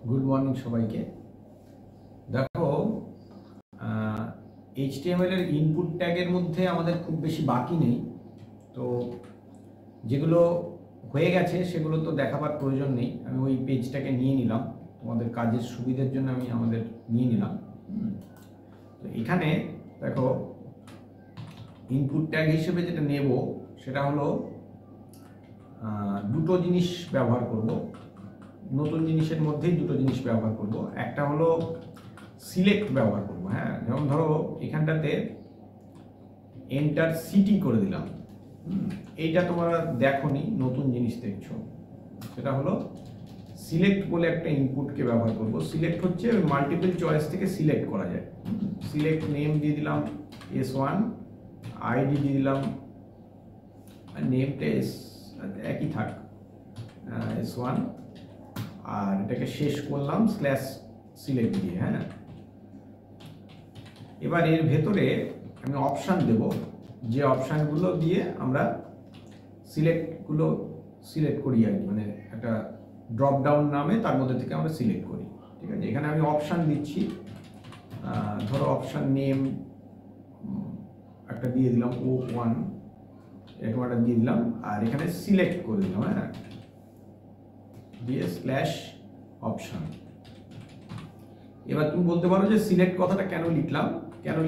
Good morning সবাইকে। দেখো, HTML এর ইনপুট ট্যাগের মধ্যে আমাদের খুব বেশি বাকি নেই, তো যেগুলো হয়ে গেছে সেগুলো তো দেখাবার প্রয়োজন নেই। আমি ওই পেজটাকে নিয়ে নিলাম, তোমাদের কাজের সুবিধার জন্য আমি নিয়ে নিলাম। তো এখানে দেখো, ইনপুট ট্যাগ হিসেবে যেটা নেব সেটা হলো দুটো জিনিস ব্যবহার করব। নতুন জিনিসের মধ্যেই দুটো জিনিস ব্যবহার করব। একটা হলো সিলেক্ট ব্যবহার করব। হ্যাঁ, যেমন ধরো এখানটাতে এন্টার সিটি করে দিলাম। এইটা তোমরা দেখোনি, নতুন জিনিস দেখছো। সেটা হলো সিলেক্ট বলে একটা ইনপুটকে ব্যবহার করব। সিলেক্ট হচ্ছে মাল্টিপল চয়েস থেকে সিলেক্ট করা যায়। সিলেক্ট নেম দিয়ে দিলাম S1, আইডি দিয়ে দিলাম, নেমটা একই থাক S1, আর এটাকে শেষ করলাম /সিলেক্ট দিয়ে। হ্যাঁ, এবার এর ভেতরে আমি অপশান দেব, যে অপশানগুলো দিয়ে আমরা সিলেক্টগুলো সিলেক্ট করি আর কি, মানে একটা ড্রপ ডাউন নামে তার মধ্যে থেকে আমরা সিলেক্ট করি। ঠিক আছে, এখানে আমি অপশান দিচ্ছি। ধরো অপশান নেম একটা দিয়ে দিলাম O1, এরকম একটা দিয়ে দিলাম, আর এখানে সিলেক্ট করে দিলাম। হ্যাঁ, দিয়ে /অপশান। এবার তুমি বলতে পারো যে সিলেক্ট কথাটা কেন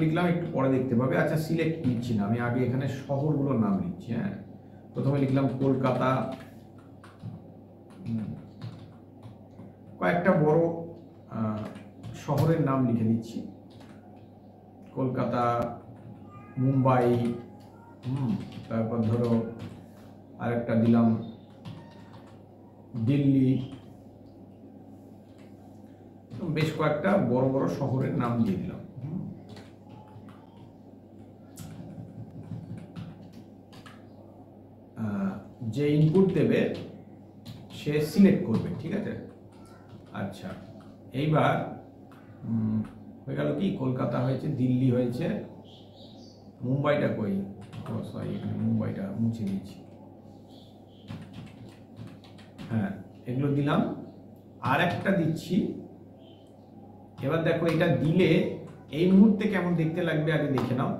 লিখলাম একটু পরে দেখতে পাবে। আচ্ছা, সিলেক্ট লিখছি না, আমি আগে এখানে শহরগুলোর নাম লিখছি। হ্যাঁ, প্রথমে লিখলাম কলকাতা, কয়েকটা বড় শহরের নাম লিখে দিচ্ছি। কলকাতা, মুম্বাই, তারপর ধরো আরেকটা দিলাম দিল্লি। বেশ কয়েকটা বড় বড় শহরের নাম দিয়ে দিলাম। যে ইনপুট দেবে সে সিলেক্ট করবে। ঠিক আছে, আচ্ছা, এইবার হয়ে গেল কি, কলকাতা হয়েছে, দিল্লি হয়েছে, মুম্বাইটা কই, সরি এখানে মুম্বাইটা মুছে দিয়েছি। হ্যাঁ, এগুলো দিলাম, আর একটা দিচ্ছি। এবার দেখো, এটা দিলে এই মুহূর্তে কেমন দেখতে লাগবে আগে দেখে নাও।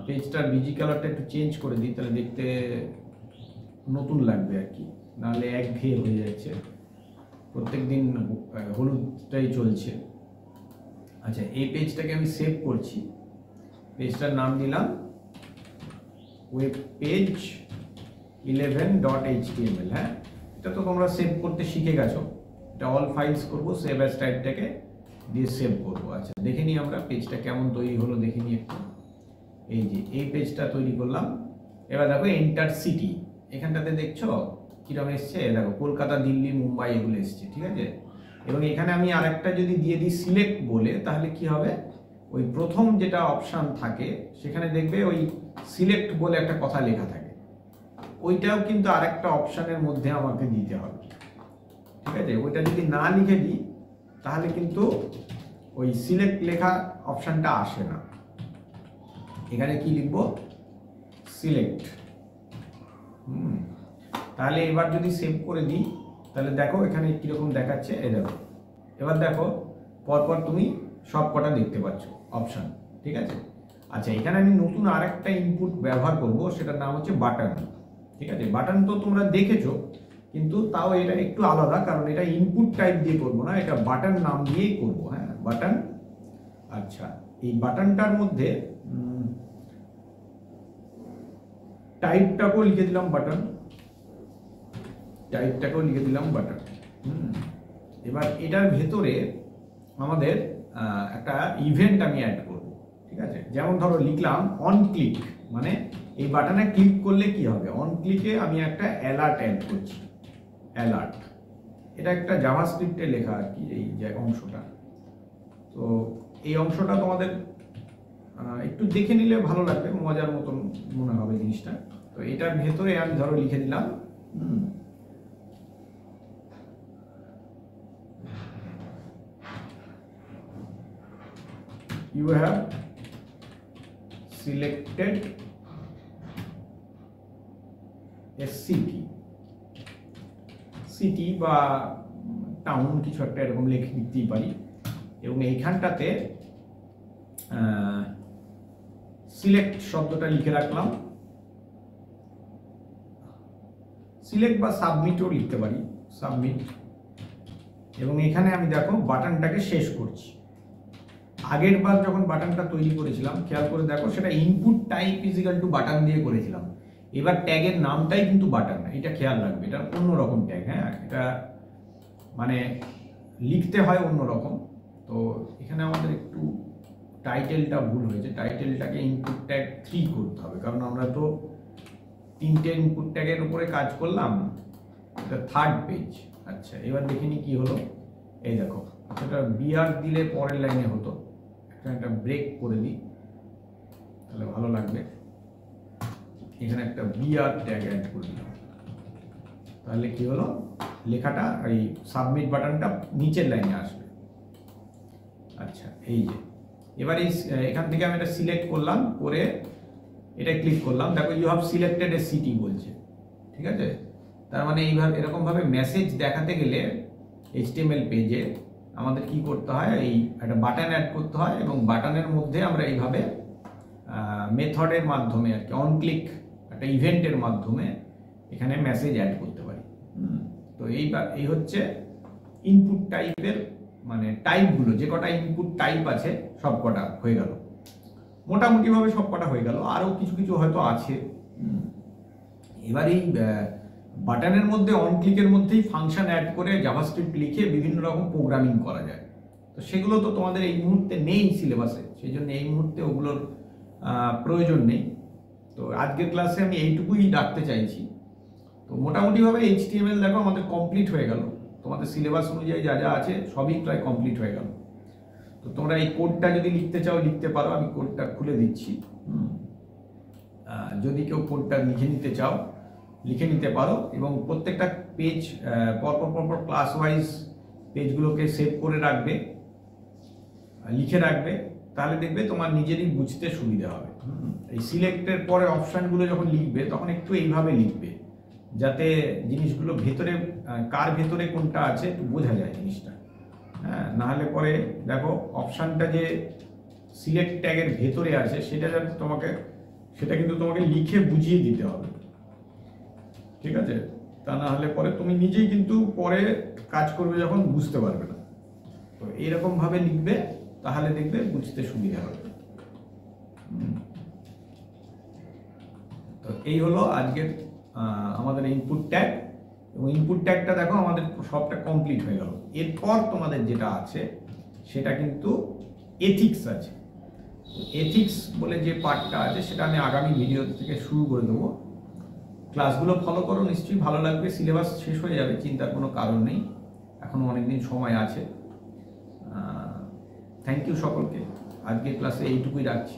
পেজটার বিজি কালারটা একটু চেঞ্জ করে দিই, তাহলে দেখতে নতুন লাগবে আর কি, নাহলে একঘেয়ে হয়ে যাচ্ছে, প্রত্যেকদিন হলুদটাই চলছে। আচ্ছা, এই পেজটাকে আমি সেভ করছি। পেজটার নাম দিলাম ওয়েব পেজ 11.html। হ্যাঁ, এটা তো তোমরা সেভ করতে শিখে গেছো। এটা অল ফাইলস করবো, সেভ অ্যাজ টাইপটাকে দিয়ে সেভ করবো। আচ্ছা, দেখে নিই আমরা পেজটা কেমন তৈরি হলো, দেখে নিই একটু। এই যে এই পেজটা তৈরি করলাম। এবার দেখো এন্টার সিটি, এখানটাতে দেখছো কিরকম এসছে। দেখো কলকাতা, দিল্লি, মুম্বাই এগুলো এসছে। ঠিক আছে, এবং এখানে আমি আরেকটা যদি দিয়ে দিই সিলেক্ট বলে, তাহলে কি হবে, ওই প্রথম যেটা অপশান থাকে সেখানে দেখবে ওই সিলেক্ট বলে একটা কথা লেখা থাকে, ওইটাও কিন্তু আরেকটা অপশানের মধ্যে আমাকে দিতে হবে। ঠিক আছে, ওইটা যদি না লিখে দিই তাহলে কিন্তু ওই সিলেক্ট লেখা অপশানটা আসে না। এখানে কি লিখবো, সিলেক্ট। তাহলে এবার যদি সেভ করে দিই, তাহলে দেখো এখানে কিরকম দেখাচ্ছে। এই দেখো, এবার দেখো পরপর তুমি সব কটা দেখতে পাচ্ছ অপশান। ঠিক আছে, আচ্ছা, এখানে আমি নতুন আরেকটা ইনপুট ব্যবহার করব, সেটার নাম হচ্ছে বাটন। ঠিক আছে, বাটন তো তোমরা দেখেছো, কিন্তু তাও এটা একটু আলাদা, কারণ এটা ইনপুট টাইপ দিয়ে করবো না, এটা বাটন নাম দিয়েই করবো। হ্যাঁ, বাটন। আচ্ছা, এই বাটনটার মধ্যে টাইপটাকেও লিখে দিলাম বাটন, এবার এটার ভেতরে আমাদের একটা ইভেন্ট আমি অ্যাড করব। ঠিক আছে, যেমন ধরো লিখলাম অন ক্লিক, মানে এই বাটনে ক্লিক করলে কি হবে, অন ক্লিকে আমি একটা অ্যালার্ট অ্যাড করছি। অ্যালার্ট, এটা একটা জাভাস্ক্রিপ্টে লেখা আর কি, এই যে অংশটা। তো এই অংশটা তোমাদের একটু দেখে নিলে ভালো লাগবে, মজার মতন মনে হবে জিনিসটা। তো এটার ভেতরে আমি ধরো লিখে দিলাম you have selected a city, city বা টাউন কিছু একটা এরকম লিখতেই পারি, এবং এইখানটাতে সিলেক্ট শব্দটা লিখে রাখলাম। সিলেক্ট বা সাবমিটও লিখতে পারি, সাবমিট। এবং এখানে আমি দেখো বাটনটাকে শেষ করছি। আগের বার যখন বাটনটা তৈরি করেছিলাম খেয়াল করে দেখো, সেটা input type equal to button দিয়ে করেছিলাম। এবার ট্যাগের নামটাই কিন্তু বাটন না, এটা খেয়াল রাখবে, এটা অন্যরকম ট্যাগ। হ্যাঁ, এটা মানে লিখতে হয় অন্যরকম। তো এখানে আমাদের একটু টাইটেলটা ভুল হয়েছে, টাইটেলটাকে ইনপুট ট্যাগ 3 করতে হবে, কারণ আমরা তো 3টে ইনপুট ট্যাগের উপরে কাজ করলাম। এটা 3rd পেজ। আচ্ছা, এবার দেখিনি কি হলো। এই দেখো, সেটা বিআর দিলে পরের লাইনে হতো, একটা ব্রেক করে দিই তাহলে ভালো লাগবে। এখানে একটা বিআর ট্যাগ অ্যাড করে দিলাম, তাহলে কি হলো, লেখাটা এই সাবমিট বাটনটা নিচের লাইনে আসবে। আচ্ছা, এই যে এবার এখান থেকে আমি এটা সিলেক্ট করলাম, করে এটা ক্লিক করলাম, দেখো you have selected a city বলছে। ঠিক আছে, তার মানে এইভাবে এরকমভাবে মেসেজ দেখাতে গেলে HTML পেজে আমাদের কি করতে হয়, এই একটা বাটন অ্যাড করতে হয়, এবং বাটনের মধ্যে আমরা এইভাবে মেথডের মাধ্যমে আর কি অন ক্লিক একটা ইভেন্টের মাধ্যমে এখানে মেসেজ অ্যাড করতে পারি। তো এই হচ্ছে ইনপুট টাইপের মানে টাইপগুলো, যে কটা ইনপুট টাইপ আছে সব কটা হয়ে গেল, মোটামুটিভাবে সব কটা হয়ে গেল। আরও কিছু কিছু হয়তো আছে। এবার এই বাটনের মধ্যে অন ক্লিকের মধ্যেই ফাংশন অ্যাড করে জাভাস্ক্রিপ্ট লিখে বিভিন্ন রকম প্রোগ্রামিং করা যায়। তো সেগুলো তো তোমাদের এই মুহূর্তে নেই সিলেবাসে, সেই জন্য এই মুহূর্তে ওগুলোর প্রয়োজন নেই। তো আজকের ক্লাসে আমি এইটুকুই রাখতে চাইছি। তো মোটামুটিভাবে HTML দেখো আমাদের কমপ্লিট হয়ে গেল, তোমাদের সিলেবাস অনুযায়ী যা যা আছে সবই প্রায় কমপ্লিট হয়ে গেল। তো তোমরা এই কোডটা যদি লিখতে চাও লিখতে পারো, আমি কোডটা খুলে দিচ্ছি। যদি কেউ কোডটা লিখে নিতে চাও লিখে নিতে পারো, এবং প্রত্যেকটা পেজ পরপর ক্লাস ওয়াইজ পেজগুলোকে সেভ করে রাখবে, লিখে রাখবে, তাহলে দেখবে তোমার নিজেরই বুঝতে সুবিধা হবে। এই সিলেক্টের পরে অপশানগুলো যখন লিখবে তখন একটু এইভাবে লিখবে, যাতে জিনিসগুলো ভেতরে কার ভেতরে কোনটা আছে একটু বোঝা যায় জিনিসটা। হ্যাঁ, নাহলে পরে দেখো অপশানটা যে সিলেক্ট ট্যাগের ভেতরে আছে সেটা কিন্তু তোমাকে লিখে বুঝিয়ে দিতে হবে। ঠিক আছে, তা না হলে পরে তুমি নিজেই কিন্তু পরে কাজ করবে যখন বুঝতে পারবে না। তো এইরকম ভাবে লিখবে, তাহলে দেখবে বুঝতে সুবিধা হবে। তো এই হলো আজকের আমাদের ইনপুট ট্যাগ, এবং ইনপুট ট্যাগটা দেখো আমাদের সবটা কমপ্লিট হয়ে গেল। এরপর তোমাদের যেটা আছে সেটা কিন্তু এথিক্স আছে। এথিক্স বলে যে পার্টটা আছে সেটা আমি আগামী ভিডিও থেকে শুরু করে দেবো। ক্লাসগুলো ফলো করো, নিশ্চয়ই ভালো লাগবে। সিলেবাস শেষ হয়ে যাবে, চিন্তার কোনো কারণ নেই, এখনো অনেকদিন সময় আছে। থ্যাংক ইউ সকলকে, আজকের ক্লাসে এইটুকুই রাখছি।